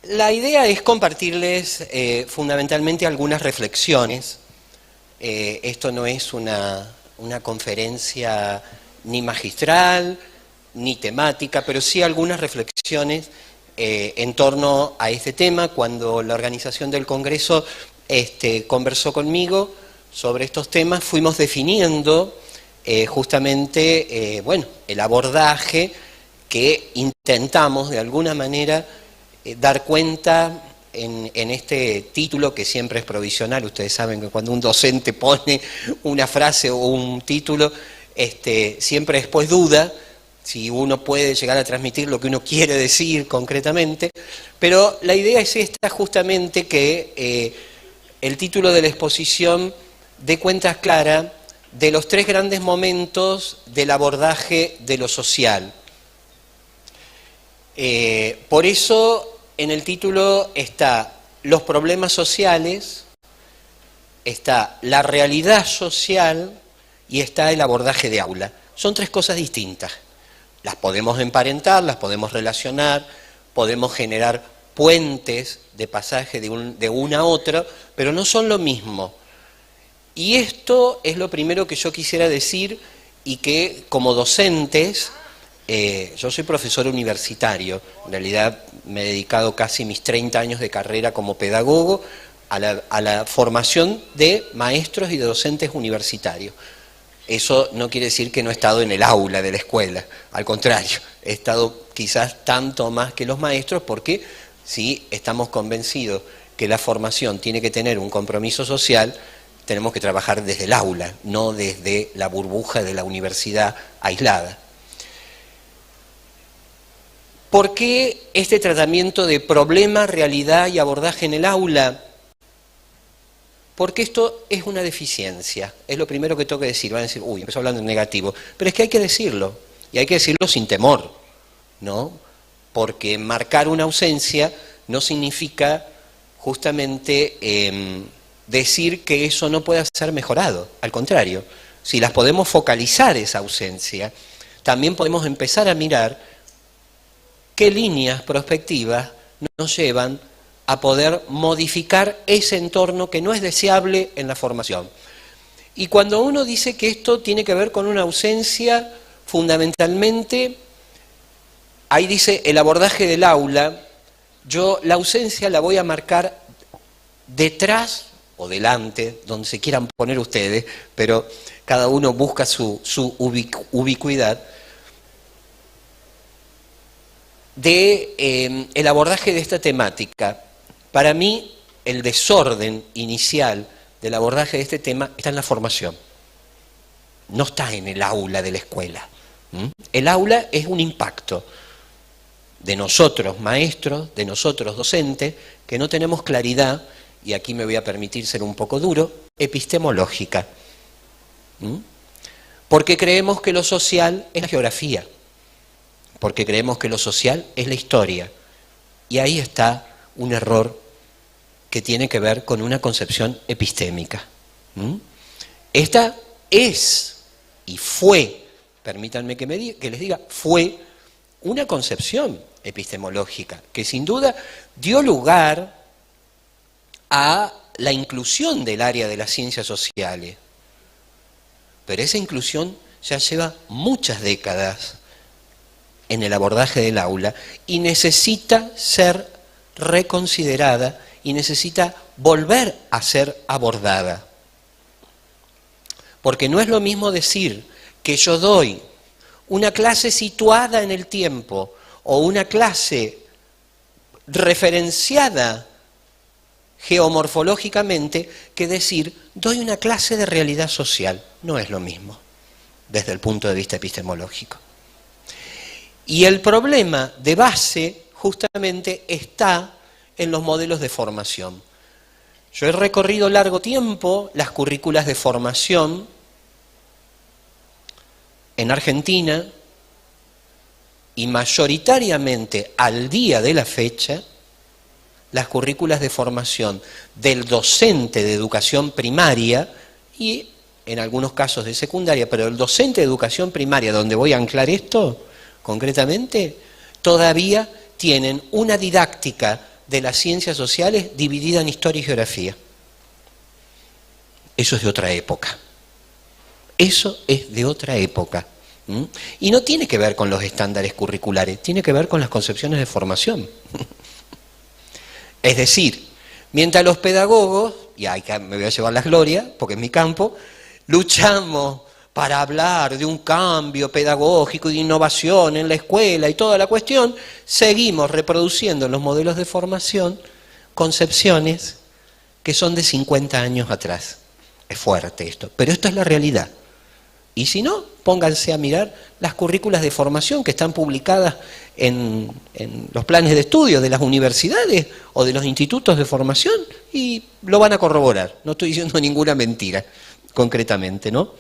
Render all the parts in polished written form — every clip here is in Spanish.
La idea es compartirles fundamentalmente algunas reflexiones. Esto no es una conferencia ni magistral, ni temática, pero sí algunas reflexiones en torno a este tema. Cuando la organización del Congreso conversó conmigo sobre estos temas, fuimos definiendo justamente el abordaje que intentamos de alguna manera dar cuenta en este título, que siempre es provisional. Ustedes saben que cuando un docente pone una frase o un título, siempre después duda si uno puede llegar a transmitir lo que uno quiere decir concretamente, pero la idea es esta, justamente, que el título de la exposición dé cuenta clara de los tres grandes momentos del abordaje de lo social. Por eso en el título está los problemas sociales, está la realidad social y está el abordaje de aula. Son tres cosas distintas. Las podemos emparentar, las podemos relacionar, podemos generar puentes de pasaje de una a otra, pero no son lo mismo. Y esto es lo primero que yo quisiera decir, y que como docentes, yo soy profesor universitario, en realidad me he dedicado casi mis 30 años de carrera como pedagogo a la formación de maestros y de docentes universitarios. Eso no quiere decir que no he estado en el aula de la escuela, al contrario, he estado quizás tanto más que los maestros, porque si estamos convencidos que la formación tiene que tener un compromiso social, tenemos que trabajar desde el aula, no desde la burbuja de la universidad aislada. ¿Por qué este tratamiento de problema, realidad y abordaje en el aula? Porque esto es una deficiencia, es lo primero que tengo que decir. Van a decir, uy, empezó hablando en negativo, pero es que hay que decirlo, y hay que decirlo sin temor, ¿no? Porque marcar una ausencia no significa justamente decir que eso no pueda ser mejorado. Al contrario, si las podemos focalizar esa ausencia, también podemos empezar a mirar qué líneas prospectivas nos llevan a poder modificar ese entorno que no es deseable en la formación. Y cuando uno dice que esto tiene que ver con una ausencia, fundamentalmente, ahí dice el abordaje del aula, yo la ausencia la voy a marcar detrás o delante, donde se quieran poner ustedes, pero cada uno busca su ubicuidad, de el abordaje de esta temática. Para mí, el desorden inicial del abordaje de este tema está en la formación, no está en el aula de la escuela. El aula es un impacto de nosotros maestros, de nosotros docentes, que no tenemos claridad, y aquí me voy a permitir ser un poco duro, epistemológica. Porque creemos que lo social es la geografía, porque creemos que lo social es la historia, y ahí está un error que tiene que ver con una concepción epistémica. Esta es y fue, permítanme que les diga, fue una concepción epistemológica que sin duda dio lugar a la inclusión del área de las ciencias sociales. Pero esa inclusión ya lleva muchas décadas en el abordaje del aula y necesita ser reconsiderada y necesita volver a ser abordada. Porque no es lo mismo decir que yo doy una clase situada en el tiempo o una clase referenciada geomorfológicamente, que decir doy una clase de realidad social. No es lo mismo desde el punto de vista epistemológico. Y el problema de base justamente está en los modelos de formación. Yo he recorrido largo tiempo las currículas de formación en Argentina y mayoritariamente al día de la fecha, las currículas de formación del docente de educación primaria y en algunos casos de secundaria, pero el docente de educación primaria, donde voy a anclar esto concretamente, todavía tienen una didáctica de las ciencias sociales dividida en historia y geografía. Eso es de otra época. Eso es de otra época. Y no tiene que ver con los estándares curriculares, tiene que ver con las concepciones de formación. Es decir, mientras los pedagogos, y ahí me voy a llevar las glorias, porque es mi campo, luchamos para hablar de un cambio pedagógico y de innovación en la escuela y toda la cuestión, seguimos reproduciendo en los modelos de formación concepciones que son de 50 años atrás. Es fuerte esto, pero esto es la realidad. Y si no, pónganse a mirar las currículas de formación que están publicadas en los planes de estudio de las universidades o de los institutos de formación y lo van a corroborar. No estoy diciendo ninguna mentira, concretamente, ¿no?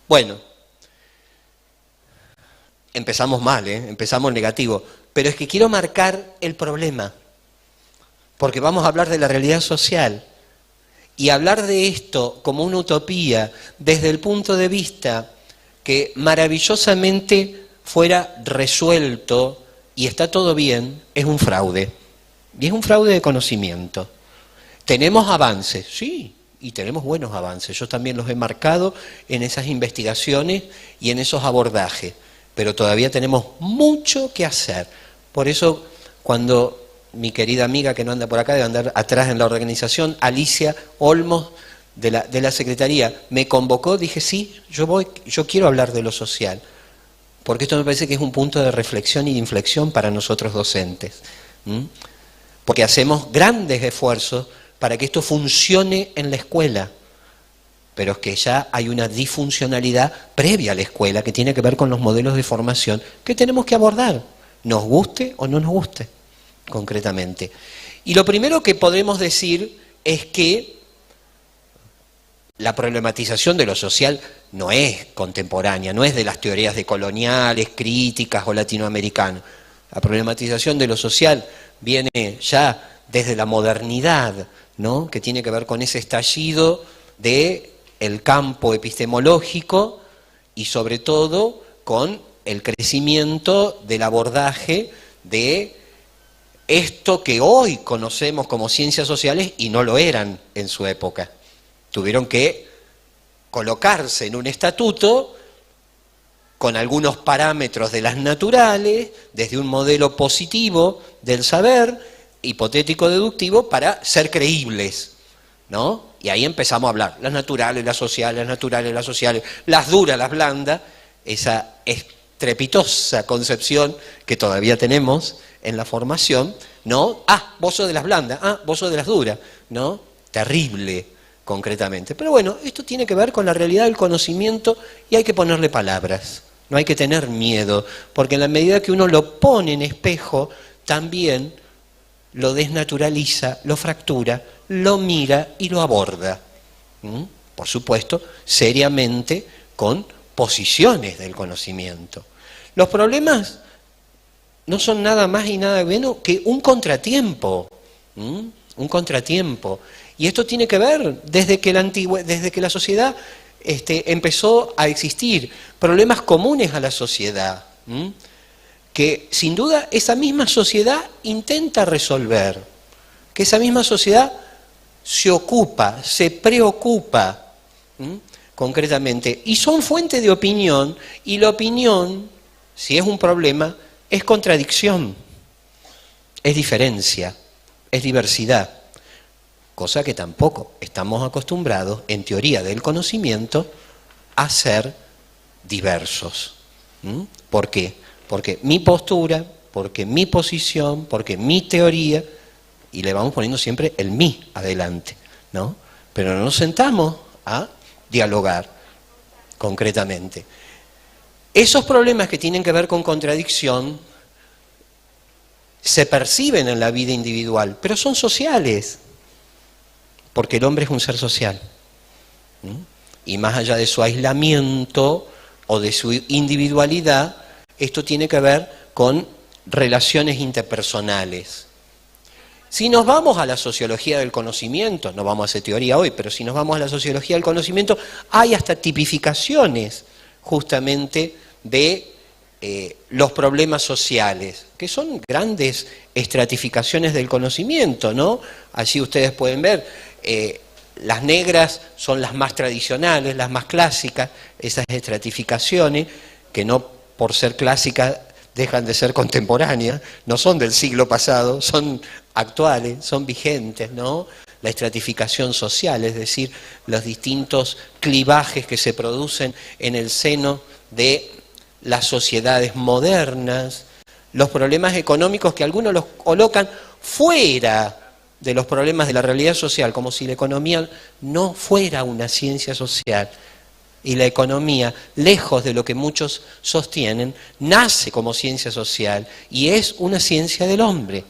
Bueno, empezamos mal, empezamos negativo, pero es que quiero marcar el problema, porque vamos a hablar de la realidad social y hablar de esto como una utopía desde el punto de vista que maravillosamente fuera resuelto y está todo bien, es un fraude. Y es un fraude de conocimiento. Tenemos avances, sí, y tenemos buenos avances. Yo también los he marcado en esas investigaciones y en esos abordajes. Pero todavía tenemos mucho que hacer. Por eso, cuando mi querida amiga que no anda por acá, debe andar atrás en la organización, Alicia Olmos, de la Secretaría, me convocó, dije, sí, yo quiero hablar de lo social, porque esto me parece que es un punto de reflexión y de inflexión para nosotros docentes, porque hacemos grandes esfuerzos para que esto funcione en la escuela, pero es que ya hay una disfuncionalidad previa a la escuela que tiene que ver con los modelos de formación que tenemos que abordar, nos guste o no nos guste, concretamente. Y lo primero que podemos decir es que la problematización de lo social no es contemporánea, no es de las teorías decoloniales, críticas o latinoamericanas. La problematización de lo social viene ya desde la modernidad, ¿no? Que tiene que ver con ese estallido del campo epistemológico y sobre todo con el crecimiento del abordaje de esto que hoy conocemos como ciencias sociales y no lo eran en su época. Tuvieron que colocarse en un estatuto con algunos parámetros de las naturales, desde un modelo positivo del saber, hipotético-deductivo, para ser creíbles, ¿no? Y ahí empezamos a hablar, las naturales, las sociales, las naturales, las sociales, las duras, las blandas, esa estrepitosa concepción que todavía tenemos en la formación, ¿no? Ah, vos sos de las blandas, ah, vos sos de las duras, ¿no? Terrible, concretamente. Pero bueno, esto tiene que ver con la realidad del conocimiento y hay que ponerle palabras, no hay que tener miedo, porque en la medida que uno lo pone en espejo, también lo desnaturaliza, lo fractura, lo mira y lo aborda. Por supuesto, seriamente, con posiciones del conocimiento. Los problemas no son nada más y nada menos que un contratiempo, un contratiempo. Y esto tiene que ver desde que la sociedad empezó a existir, problemas comunes a la sociedad, que sin duda esa misma sociedad intenta resolver, que esa misma sociedad se ocupa, se preocupa, concretamente, y son fuente de opinión, y la opinión, si es un problema, es contradicción, es diferencia, es diversidad. Cosa que tampoco estamos acostumbrados, en teoría del conocimiento, a ser diversos. ¿Por qué? Porque mi postura, porque mi posición, porque mi teoría, y le vamos poniendo siempre el mí adelante, ¿no? Pero no nos sentamos a dialogar concretamente. Esos problemas que tienen que ver con contradicción se perciben en la vida individual, pero son sociales. Porque el hombre es un ser social. Y más allá de su aislamiento o de su individualidad, esto tiene que ver con relaciones interpersonales. Si nos vamos a la sociología del conocimiento, no vamos a hacer teoría hoy, pero si nos vamos a la sociología del conocimiento, hay hasta tipificaciones justamente de los problemas sociales, que son grandes estratificaciones del conocimiento, ¿no? Allí ustedes pueden ver, las negras son las más tradicionales, las más clásicas, esas estratificaciones, que no por ser clásicas dejan de ser contemporáneas, no son del siglo pasado, son actuales, son vigentes, ¿no? La estratificación social, es decir, los distintos clivajes que se producen en el seno de las sociedades modernas, los problemas económicos que algunos los colocan fuera de los problemas de la realidad social, como si la economía no fuera una ciencia social. Y la economía, lejos de lo que muchos sostienen, nace como ciencia social y es una ciencia del hombre,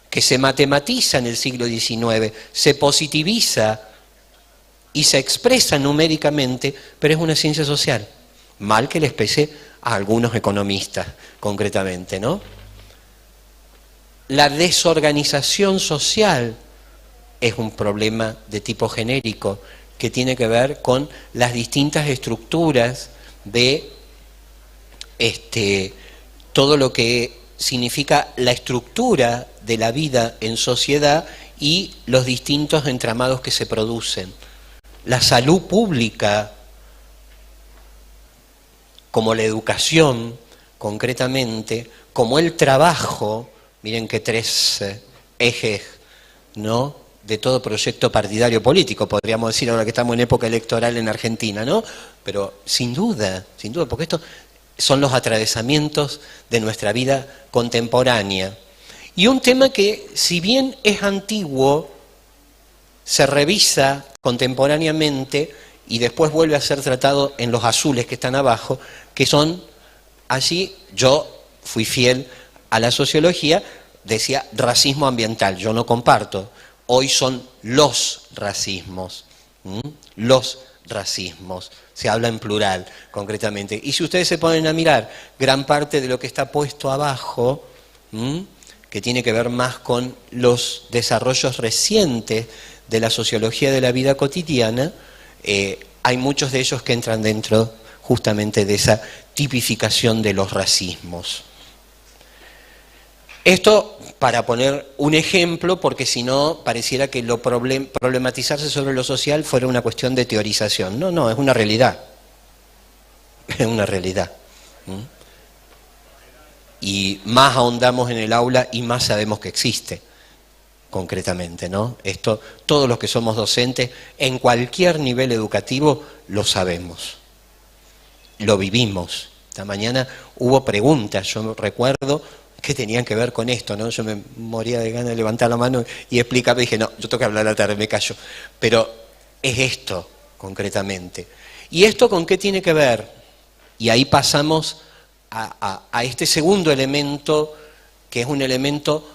que se matematiza en el siglo XIX, se positiviza y se expresa numéricamente, pero es una ciencia social. Mal que les pese a algunos economistas, concretamente, ¿no? La desorganización social es un problema de tipo genérico que tiene que ver con las distintas estructuras de todo lo que significa la estructura de la vida en sociedad y los distintos entramados que se producen. La salud pública, como la educación, concretamente, como el trabajo, miren qué tres ejes, ¿no?, de todo proyecto partidario político, podríamos decir ahora que estamos en época electoral en Argentina, ¿no? Pero sin duda, porque estos son los atravesamientos de nuestra vida contemporánea. Y un tema que, si bien es antiguo, se revisa contemporáneamente y después vuelve a ser tratado en los azules que están abajo, que son, allí yo fui fiel a la sociología, decía racismo ambiental, yo no comparto, hoy son los racismos, los racismos, se habla en plural concretamente. Y si ustedes se ponen a mirar gran parte de lo que está puesto abajo, que tiene que ver más con los desarrollos recientes de la sociología de la vida cotidiana, hay muchos de ellos que entran dentro justamente de esa tipificación de los racismos. Esto para poner un ejemplo, porque si no pareciera que lo problematizarse sobre lo social fuera una cuestión de teorización. No, es una realidad. Es una realidad. Y más ahondamos en el aula y más sabemos que existe, concretamente, ¿no? Esto, todos los que somos docentes, en cualquier nivel educativo, lo sabemos. Lo vivimos. Esta mañana hubo preguntas, yo recuerdo, que tenían que ver con esto, ¿no? Yo me moría de ganas de levantar la mano y explicar, dije, no, yo tengo que hablar a la tarde, me callo. Pero es esto, concretamente. ¿Y esto con qué tiene que ver? Y ahí pasamos a este segundo elemento, que es un elemento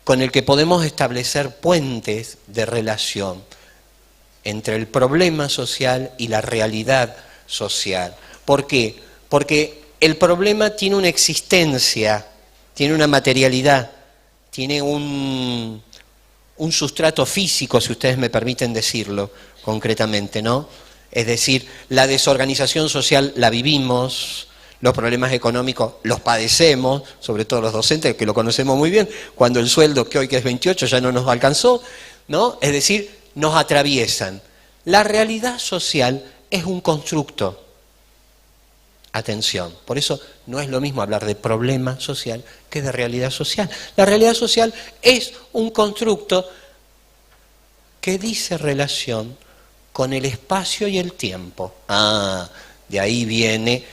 con el que podemos establecer puentes de relación entre el problema social y la realidad social. ¿Por qué? Porque el problema tiene una existencia, tiene una materialidad, tiene un sustrato físico, si ustedes me permiten decirlo concretamente, ¿no? Es decir, la desorganización social la vivimos, los problemas económicos los padecemos, sobre todo los docentes, que lo conocemos muy bien, cuando el sueldo, que hoy que es 28, ya no nos alcanzó, ¿no? Es decir, nos atraviesan. La realidad social es un constructo. Atención, por eso no es lo mismo hablar de problema social que de realidad social. La realidad social es un constructo que dice relación con el espacio y el tiempo. De ahí viene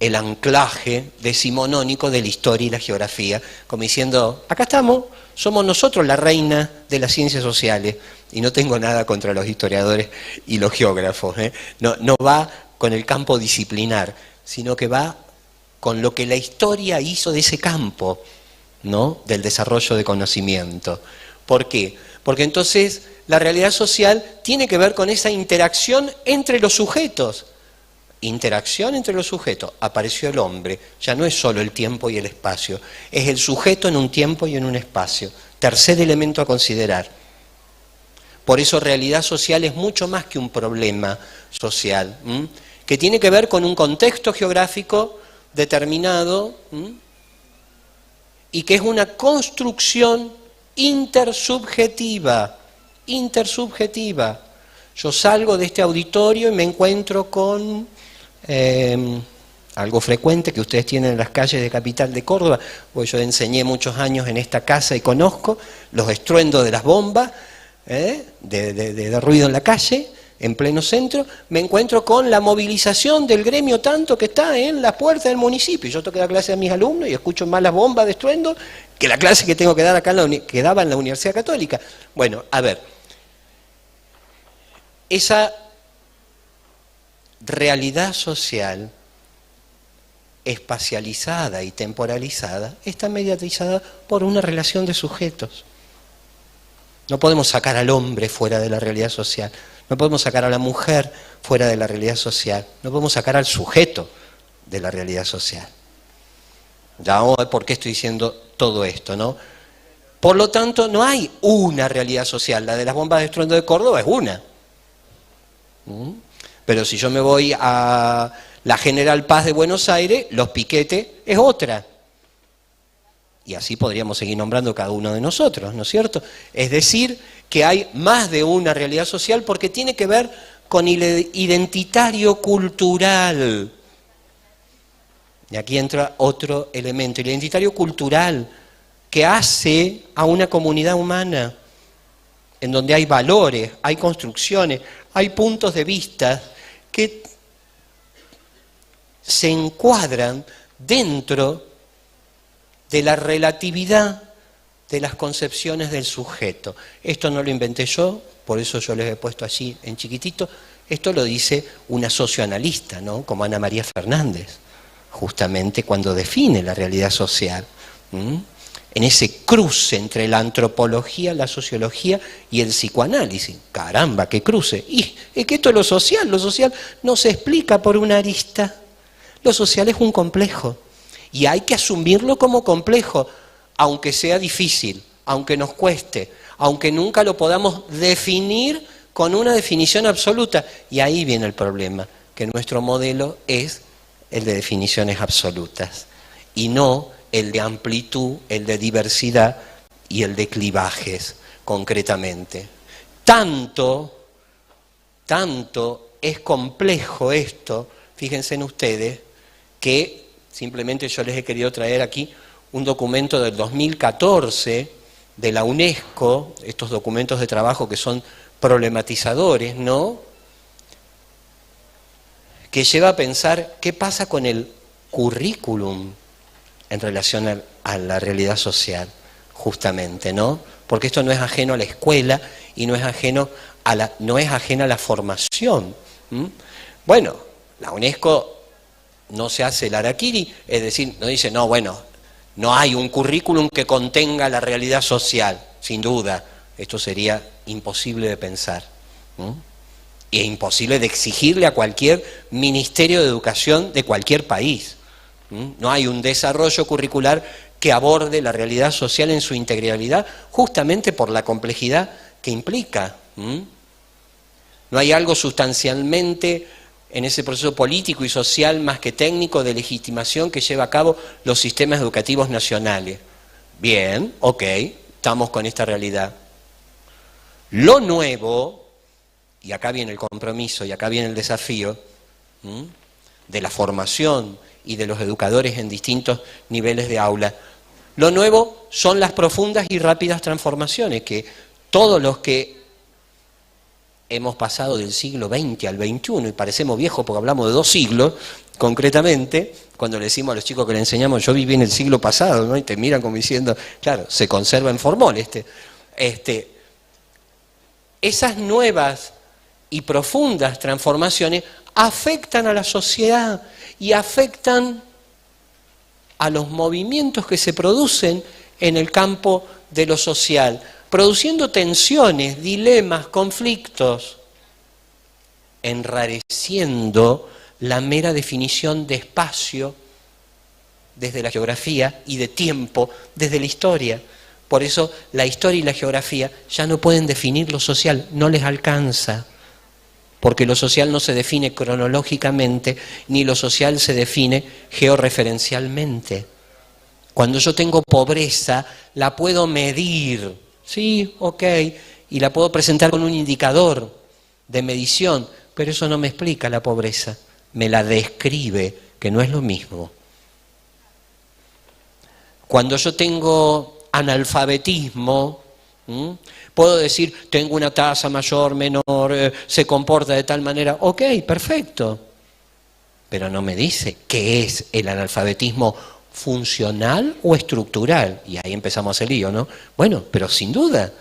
el anclaje decimonónico de la historia y la geografía, como diciendo, acá estamos, somos nosotros la reina de las ciencias sociales, y no tengo nada contra los historiadores y los geógrafos, no va con el campo disciplinar, sino que va con lo que la historia hizo de ese campo, ¿no?, del desarrollo de conocimiento. ¿Por qué? Porque entonces la realidad social tiene que ver con esa interacción entre los sujetos. Interacción entre los sujetos. Apareció el hombre, ya no es solo el tiempo y el espacio, es el sujeto en un tiempo y en un espacio. Tercer elemento a considerar. Por eso realidad social es mucho más que un problema social, que tiene que ver con un contexto geográfico determinado, y que es una construcción intersubjetiva. Yo salgo de este auditorio y me encuentro con algo frecuente que ustedes tienen en las calles de Capital de Córdoba, porque yo enseñé muchos años en esta casa y conozco los estruendos de las bombas, de ruido en la calle, en pleno centro. Me encuentro con la movilización del gremio tanto que está en la puerta del municipio. Yo tengo que dar clase a mis alumnos y escucho más las bombas de estruendo que la clase que tengo que dar acá que daba en la Universidad Católica. Bueno, a ver, esa realidad social espacializada y temporalizada está mediatizada por una relación de sujetos. No podemos sacar al hombre fuera de la realidad social, no podemos sacar a la mujer fuera de la realidad social, no podemos sacar al sujeto de la realidad social. Ya vamos a ver por qué estoy diciendo todo esto, ¿no? Por lo tanto, no hay una realidad social, la de las bombas de estruendo de Córdoba es una. Pero si yo me voy a la General Paz de Buenos Aires, los piquetes es otra. Y así podríamos seguir nombrando cada uno de nosotros, ¿no es cierto? Es decir, que hay más de una realidad social porque tiene que ver con el identitario cultural. Y aquí entra otro elemento, el identitario cultural que hace a una comunidad humana, en donde hay valores, hay construcciones, hay puntos de vista que se encuadran dentro de la relatividad de las concepciones del sujeto. Esto no lo inventé yo, por eso yo les he puesto allí en chiquitito. Esto lo dice una socioanalista, ¿no? Como Ana María Fernández, justamente cuando define la realidad social. En ese cruce entre la antropología, la sociología y el psicoanálisis. ¡Caramba, qué cruce! Y es que esto es lo social no se explica por una arista. Lo social es un complejo y hay que asumirlo como complejo, aunque sea difícil, aunque nos cueste, aunque nunca lo podamos definir con una definición absoluta. Y ahí viene el problema, que nuestro modelo es el de definiciones absolutas y no el de amplitud, el de diversidad y el de clivajes, concretamente. Tanto es complejo esto, fíjense en ustedes, que simplemente yo les he querido traer aquí un documento del 2014 de la UNESCO, estos documentos de trabajo que son problematizadores, ¿no? Que lleva a pensar qué pasa con el currículum en relación a la realidad social, justamente, ¿no? Porque esto no es ajeno a la escuela y no es ajena a la formación. Bueno, la UNESCO no se hace el harakiri, es decir, no dice, no, bueno, no hay un currículum que contenga la realidad social, sin duda. Esto sería imposible de pensar. Y es imposible de exigirle a cualquier ministerio de educación de cualquier país. No hay un desarrollo curricular que aborde la realidad social en su integralidad, justamente por la complejidad que implica. No hay algo sustancialmente en ese proceso político y social más que técnico de legitimación que lleva a cabo los sistemas educativos nacionales. Bien, ok, estamos con esta realidad. Lo nuevo, y acá viene el compromiso y acá viene el desafío, de la formación y de los educadores en distintos niveles de aula. Lo nuevo son las profundas y rápidas transformaciones que todos los que hemos pasado del siglo XX al XXI, y parecemos viejos porque hablamos de 2 siglos, concretamente, cuando le decimos a los chicos que le enseñamos, yo viví en el siglo pasado, ¿no? Y te miran como diciendo, claro, se conserva en formol esas nuevas y profundas transformaciones afectan a la sociedad y afectan a los movimientos que se producen en el campo de lo social, produciendo tensiones, dilemas, conflictos, enrareciendo la mera definición de espacio desde la geografía y de tiempo desde la historia. Por eso la historia y la geografía ya no pueden definir lo social, no les alcanza. porque lo social no se define cronológicamente, ni lo social se define georreferencialmente. Cuando yo tengo pobreza, la puedo medir, sí, ok, y la puedo presentar con un indicador de medición, pero eso no me explica la pobreza, me la describe, que no es lo mismo. Cuando yo tengo analfabetismo, puedo decir, tengo una tasa mayor, menor, se comporta de tal manera, ok, perfecto, pero no me dice qué es el analfabetismo funcional o estructural, y ahí empezamos el lío, ¿no? Bueno, pero sin duda,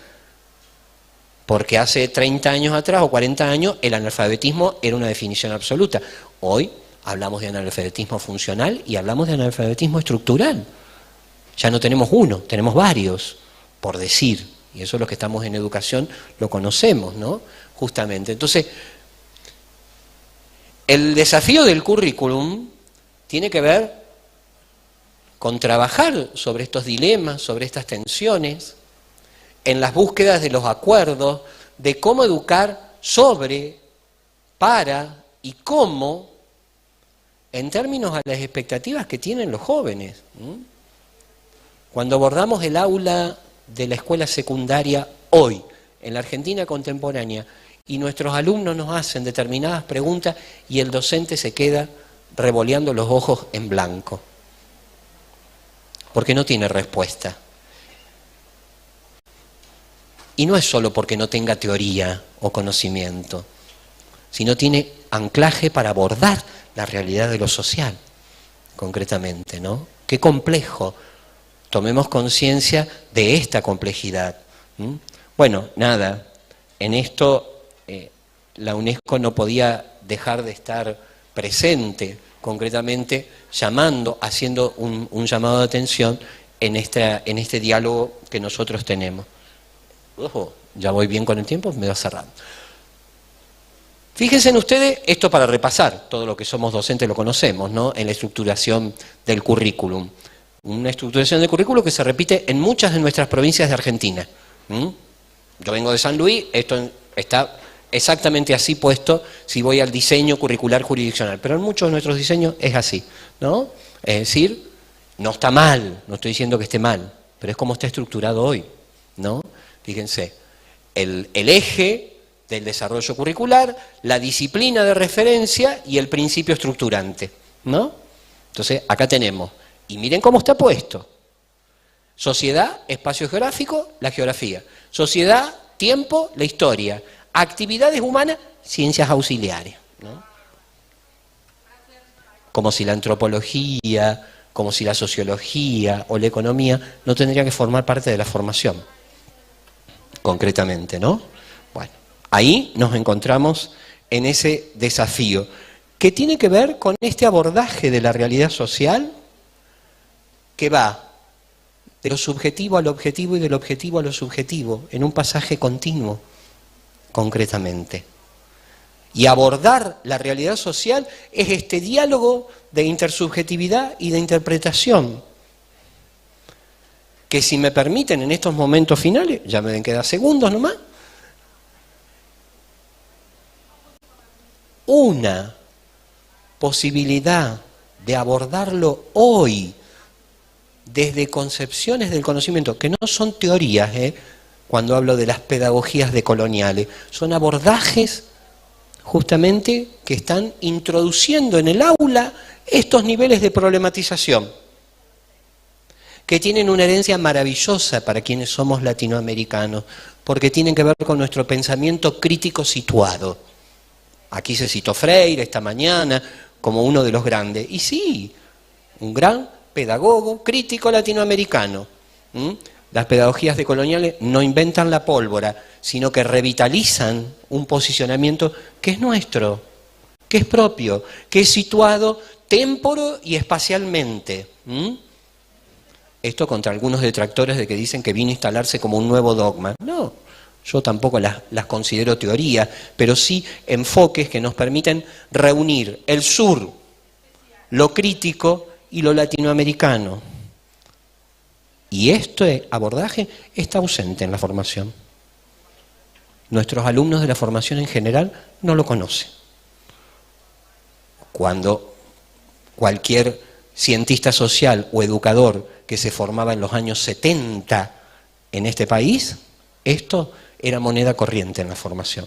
porque hace 30 años atrás o 40 años el analfabetismo era una definición absoluta. Hoy hablamos de analfabetismo funcional y hablamos de analfabetismo estructural. Ya no tenemos uno, tenemos varios, por decir, y eso los que estamos en educación lo conocemos, ¿no? Justamente. Entonces, el desafío del currículum tiene que ver con trabajar sobre estos dilemas, sobre estas tensiones, en las búsquedas de los acuerdos, de cómo educar sobre, para y cómo, en términos a las expectativas que tienen los jóvenes. Cuando abordamos el aula de la escuela secundaria hoy, en la Argentina contemporánea, y nuestros alumnos nos hacen determinadas preguntas y el docente se queda revoleando los ojos en blanco, porque no tiene respuesta. Y no es solo porque no tenga teoría o conocimiento, sino tiene anclaje para abordar la realidad de lo social, concretamente, ¿no? Qué complejo. Tomemos conciencia de esta complejidad. Bueno, nada, en esto la UNESCO no podía dejar de estar presente, concretamente llamando, haciendo un llamado de atención en este diálogo que nosotros tenemos. Ojo, ya voy bien con el tiempo, me va cerrando. Fíjense en ustedes, esto para repasar, todo lo que somos docentes lo conocemos, ¿no? En la estructuración del currículum. Una estructuración del currículum que se repite en muchas de nuestras provincias de Argentina. Yo vengo de San Luis, esto está exactamente así puesto si voy al diseño curricular jurisdiccional, pero en muchos de nuestros diseños es así, ¿no? Es decir, no está mal, no estoy diciendo que esté mal, pero es como está estructurado hoy, ¿no? Fíjense, el eje del desarrollo curricular, la disciplina de referencia y el principio estructurante, ¿no? Entonces, acá tenemos, y miren cómo está puesto. Sociedad, espacio geográfico, la geografía. Sociedad, tiempo, la historia. Actividades humanas, ciencias auxiliares, ¿no? Como si la antropología, como si la sociología o la economía no tendrían que formar parte de la formación, concretamente, ¿no? Bueno, ahí nos encontramos en ese desafío, que tiene que ver con este abordaje de la realidad social que va de lo subjetivo al objetivo y del objetivo a lo subjetivo, en un pasaje continuo, concretamente. Y abordar la realidad social es este diálogo de intersubjetividad y de interpretación, que si me permiten en estos momentos finales, ya me quedan segundos nomás, una posibilidad de abordarlo hoy desde concepciones del conocimiento, que no son teorías, cuando hablo de las pedagogías decoloniales, son abordajes justamente que están introduciendo en el aula estos niveles de problematización, que tienen una herencia maravillosa para quienes somos latinoamericanos, porque tienen que ver con nuestro pensamiento crítico situado. Aquí se citó Freire esta mañana como uno de los grandes, y sí, un gran pedagogo crítico latinoamericano. Las pedagogías decoloniales no inventan la pólvora, sino que revitalizan un posicionamiento que es nuestro, que es propio, que es situado témporo y espacialmente. Esto contra algunos detractores de que dicen que vino a instalarse como un nuevo dogma. No, yo tampoco las considero teoría, pero sí enfoques que nos permiten reunir el sur, lo crítico y lo latinoamericano. Y este abordaje está ausente en la formación. nuestros alumnos de la formación en general no lo conocen. Cuando cualquier cientista social o educador que se formaba en los años 70 en este país, esto era moneda corriente en la formación.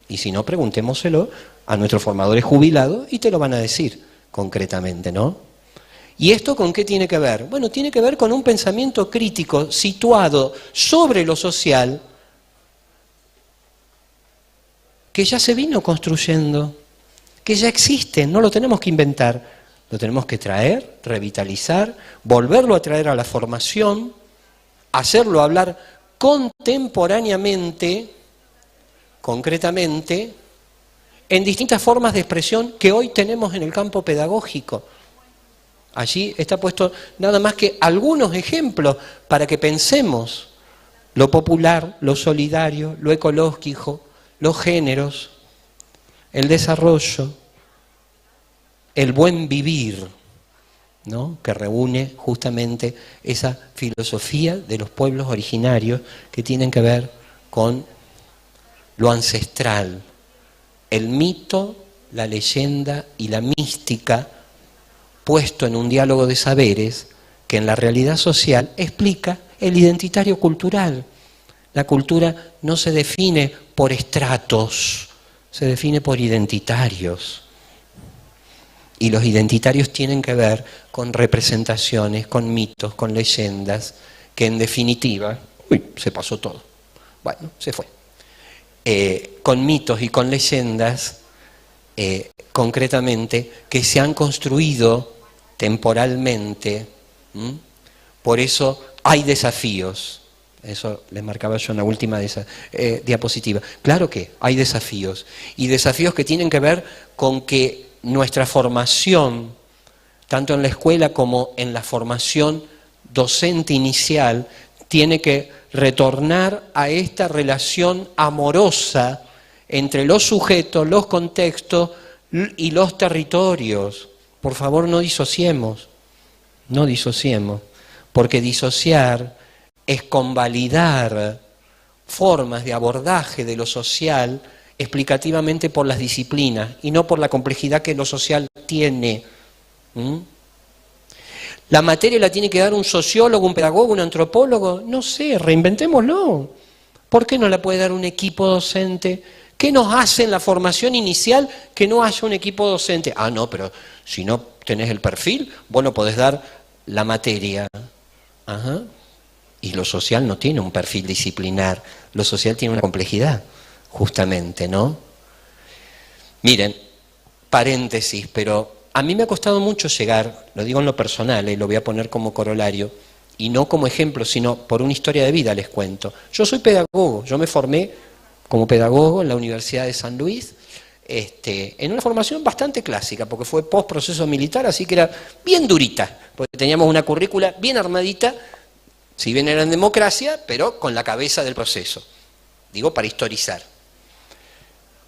Y si no, preguntémoselo a nuestros formadores jubilados y te lo van a decir concretamente, ¿no? ¿Y esto con qué tiene que ver? Bueno, tiene que ver con un pensamiento crítico situado sobre lo social que ya se vino construyendo, que ya existe, no lo tenemos que inventar, lo tenemos que traer, revitalizar, volverlo a traer a la formación, hacerlo hablar contemporáneamente, concretamente, en distintas formas de expresión que hoy tenemos en el campo pedagógico. Allí está puesto nada más que algunos ejemplos para que pensemos lo popular, lo solidario, lo ecológico, los géneros, el desarrollo, el buen vivir, ¿no? Que reúne justamente esa filosofía de los pueblos originarios que tienen que ver con lo ancestral, el mito, la leyenda y la mística puesto en un diálogo de saberes que en la realidad social explica el identitario cultural. La cultura no se define por estratos, se define por identitarios. Y los identitarios tienen que ver con representaciones, con mitos, con leyendas, que en definitiva, se pasó todo. Bueno, se fue. Con mitos y con leyendas, concretamente, que se han construido temporalmente. Por eso hay desafíos. Eso les marcaba yo en la última de esa diapositiva. Claro que hay desafíos. Y desafíos que tienen que ver con que nuestra formación, tanto en la escuela como en la formación docente inicial, tiene que retornar a esta relación amorosa entre los sujetos, los contextos y los territorios. Por favor, no disociemos, porque disociar es convalidar formas de abordaje de lo social explicativamente por las disciplinas y no por la complejidad que lo social tiene. ¿La materia la tiene que dar un sociólogo, un pedagogo, un antropólogo? No sé, reinventémoslo. ¿Por qué no la puede dar un equipo docente? ¿Qué nos hace en la formación inicial que no haya un equipo docente? Ah, no, pero si no tenés el perfil, vos no podés dar la materia. Ajá. Y lo social no tiene un perfil disciplinar, lo social tiene una complejidad, justamente, ¿no? Miren, paréntesis, pero a mí me ha costado mucho llegar, lo digo en lo personal, y lo voy a poner como corolario, y no como ejemplo, sino por una historia de vida les cuento. Yo soy pedagogo, yo me formé como pedagogo en la Universidad de San Luis, en una formación bastante clásica, porque fue post-proceso militar, así que era bien durita, porque teníamos una currícula bien armadita, si bien era en democracia, pero con la cabeza del proceso. Digo, para historizar.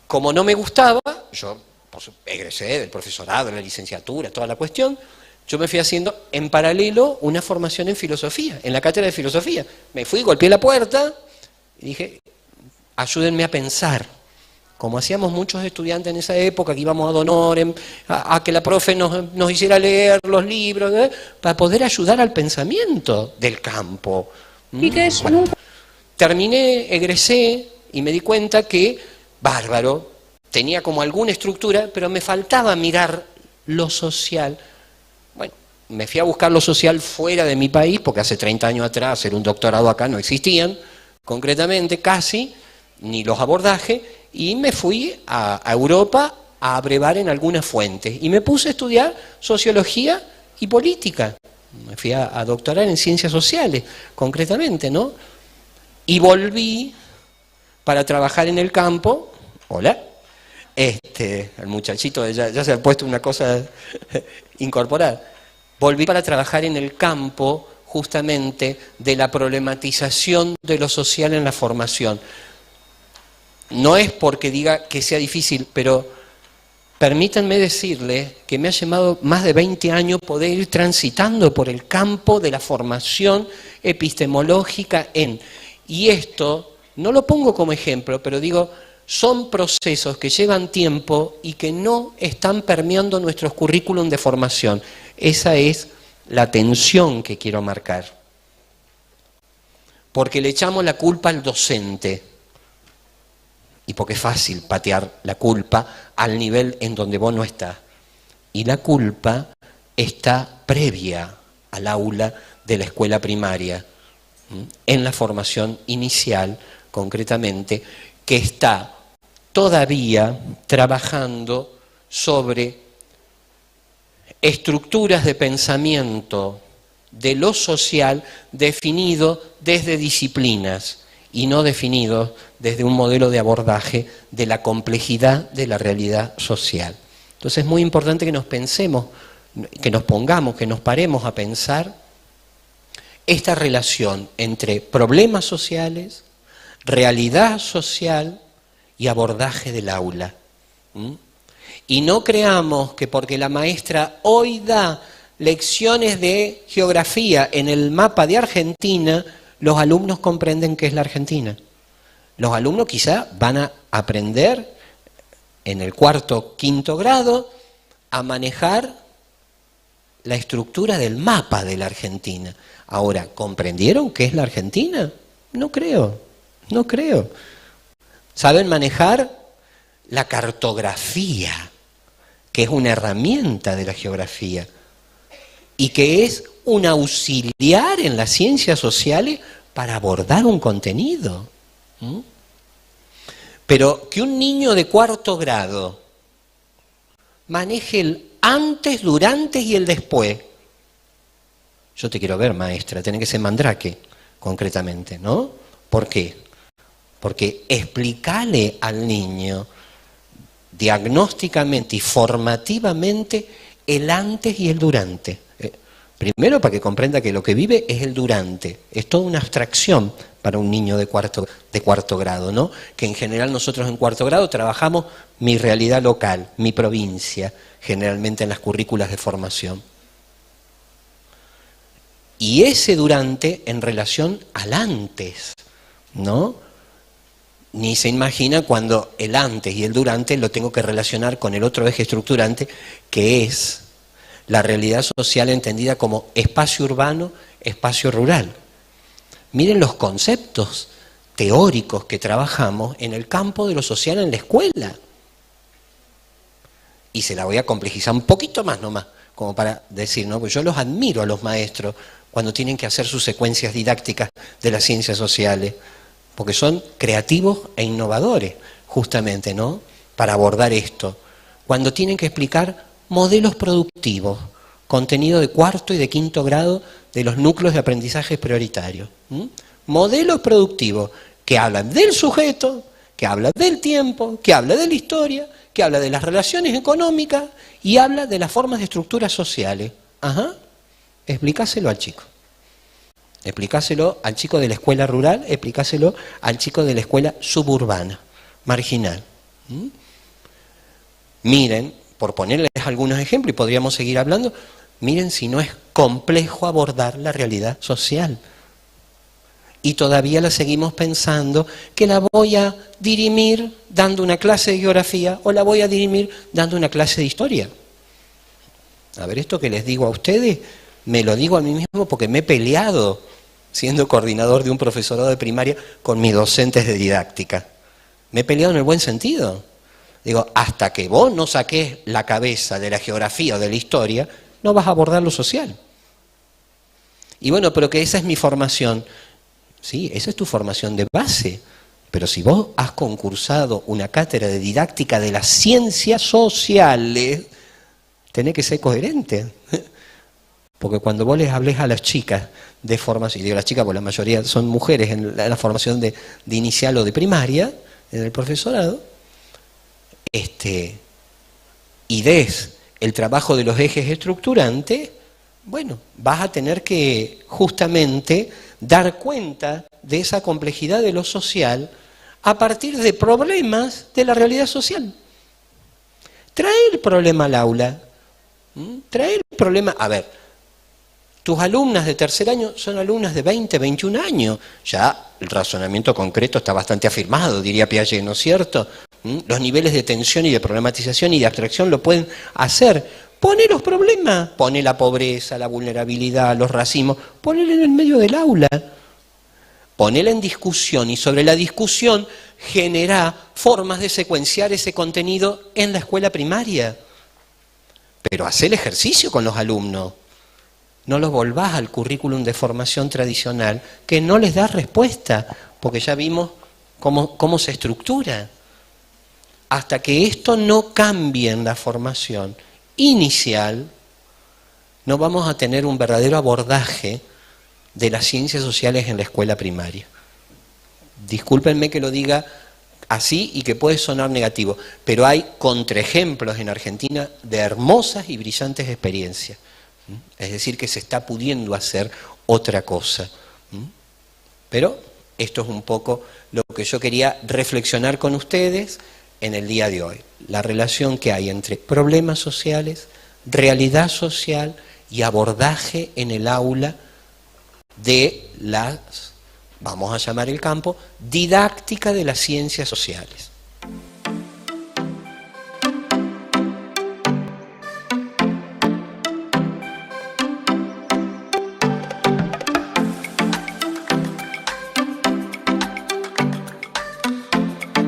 Como no me gustaba, yo egresé del profesorado, de la licenciatura, toda la cuestión, yo me fui haciendo en paralelo una formación en filosofía, en la cátedra de filosofía. Me fui, golpeé la puerta y dije, ayúdenme a pensar. Como hacíamos muchos estudiantes en esa época, que íbamos ad honorem, a que la profe nos hiciera leer los libros, para poder ayudar al pensamiento del campo. ¿Y qué es? Bueno, terminé, egresé y me di cuenta que, bárbaro, tenía como alguna estructura, pero me faltaba mirar lo social. Bueno, me fui a buscar lo social fuera de mi país, porque hace 30 años atrás hacer un doctorado acá no existían, concretamente, casi, ni los abordajes, y me fui a Europa a abrevar en algunas fuentes. Y me puse a estudiar sociología y política. Me fui a doctorar en ciencias sociales, concretamente, ¿no? Y volví para trabajar en el campo. Hola. El muchachito ya se ha puesto una cosa incorporada. Volví para trabajar en el campo, justamente, de la problematización de lo social en la formación. No es porque diga que sea difícil, pero permítanme decirles que me ha llevado más de 20 años poder ir transitando por el campo de la formación epistemológica y esto No lo pongo como ejemplo, pero digo, son procesos que llevan tiempo y que no están permeando nuestros currículum de formación. Esa es la tensión que quiero marcar. Porque le echamos la culpa al docente. Y porque es fácil patear la culpa al nivel en donde vos no estás. Y la culpa está previa al aula de la escuela primaria, en la formación inicial, concretamente, que está todavía trabajando sobre estructuras de pensamiento de lo social definido desde disciplinas y no definido desde un modelo de abordaje de la complejidad de la realidad social. Entonces es muy importante que nos pensemos, que nos pongamos, que nos paremos a pensar esta relación entre problemas sociales, realidad social y abordaje del aula. Y no creamos que porque la maestra hoy da lecciones de geografía en el mapa de Argentina, los alumnos comprenden qué es la Argentina. Los alumnos quizá van a aprender en el cuarto, quinto grado a manejar la estructura del mapa de la Argentina. Ahora, ¿comprendieron qué es la Argentina? No creo, no creo. ¿Saben manejar la cartografía, que es una herramienta de la geografía y que es un auxiliar en las ciencias sociales para abordar un contenido? Pero que un niño de cuarto grado maneje el antes, durante y el después. Yo te quiero ver, maestra, tiene que ser Mandrake, concretamente, ¿no? ¿Por qué? Porque explicarle al niño diagnósticamente y formativamente el antes y el durante. Primero, para que comprenda que lo que vive es el durante. Es toda una abstracción para un niño de cuarto grado, ¿no? Que en general nosotros en cuarto grado trabajamos mi realidad local, mi provincia, generalmente en las currículas de formación. Y ese durante en relación al antes, ¿no? Ni se imagina cuando el antes y el durante lo tengo que relacionar con el otro eje estructurante, que es la realidad social entendida como espacio urbano, espacio rural. Miren los conceptos teóricos que trabajamos en el campo de lo social en la escuela. Y se la voy a complejizar un poquito más nomás, como para decir, ¿no? Pues yo los admiro a los maestros cuando tienen que hacer sus secuencias didácticas de las ciencias sociales, porque son creativos e innovadores, justamente, ¿no? Para abordar esto. Cuando tienen que explicar modelos productivos, contenido de cuarto y de quinto grado de los núcleos de aprendizaje prioritarios. Modelos productivos que hablan del sujeto, que hablan del tiempo, que hablan de la historia, que habla de las relaciones económicas y habla de las formas de estructuras sociales. Ajá. Explícaselo al chico. Explícaselo al chico de la escuela rural, explícaselo al chico de la escuela suburbana, marginal. Miren, por ponerles algunos ejemplos, y podríamos seguir hablando, miren si no es complejo abordar la realidad social. Y todavía la seguimos pensando que la voy a dirimir dando una clase de geografía o la voy a dirimir dando una clase de historia. A ver, esto que les digo a ustedes, me lo digo a mí mismo porque me he peleado siendo coordinador de un profesorado de primaria con mis docentes de didáctica. Me he peleado en el buen sentido. Digo, hasta que vos no saques la cabeza de la geografía o de la historia, no vas a abordar lo social. Y bueno, pero que esa es mi formación. Sí, esa es tu formación de base. Pero si vos has concursado una cátedra de didáctica de las ciencias sociales, tenés que ser coherente. Porque cuando vos les hablés a las chicas de formación, y digo las chicas porque la mayoría son mujeres en la formación de inicial o de primaria, en el profesorado, y des el trabajo de los ejes estructurantes, bueno, vas a tener que justamente dar cuenta de esa complejidad de lo social a partir de problemas de la realidad social. Traer el problema al aula, traer el problema, a ver, Tus alumnas de tercer año son alumnas de 20, 21 años. Ya el razonamiento concreto está bastante afirmado, diría Piaget, ¿no es cierto? Los niveles de tensión y de problematización y de abstracción lo pueden hacer. Pone los problemas, pone la pobreza, la vulnerabilidad, los racismos, ponela en el medio del aula. Ponela en discusión y sobre la discusión genera formas de secuenciar ese contenido en la escuela primaria. Pero haz el ejercicio con los alumnos. No los volvás al currículum de formación tradicional que no les da respuesta, porque ya vimos cómo se estructura. Hasta que esto no cambie en la formación inicial, no vamos a tener un verdadero abordaje de las ciencias sociales en la escuela primaria. Discúlpenme que lo diga así y que puede sonar negativo, pero hay contraejemplos en Argentina de hermosas y brillantes experiencias. Es decir, que se está pudiendo hacer otra cosa. Pero esto es un poco lo que yo quería reflexionar con ustedes en el día de hoy. La relación que hay entre problemas sociales, realidad social y abordaje en el aula de las, vamos a llamar el campo, didáctica de las ciencias sociales.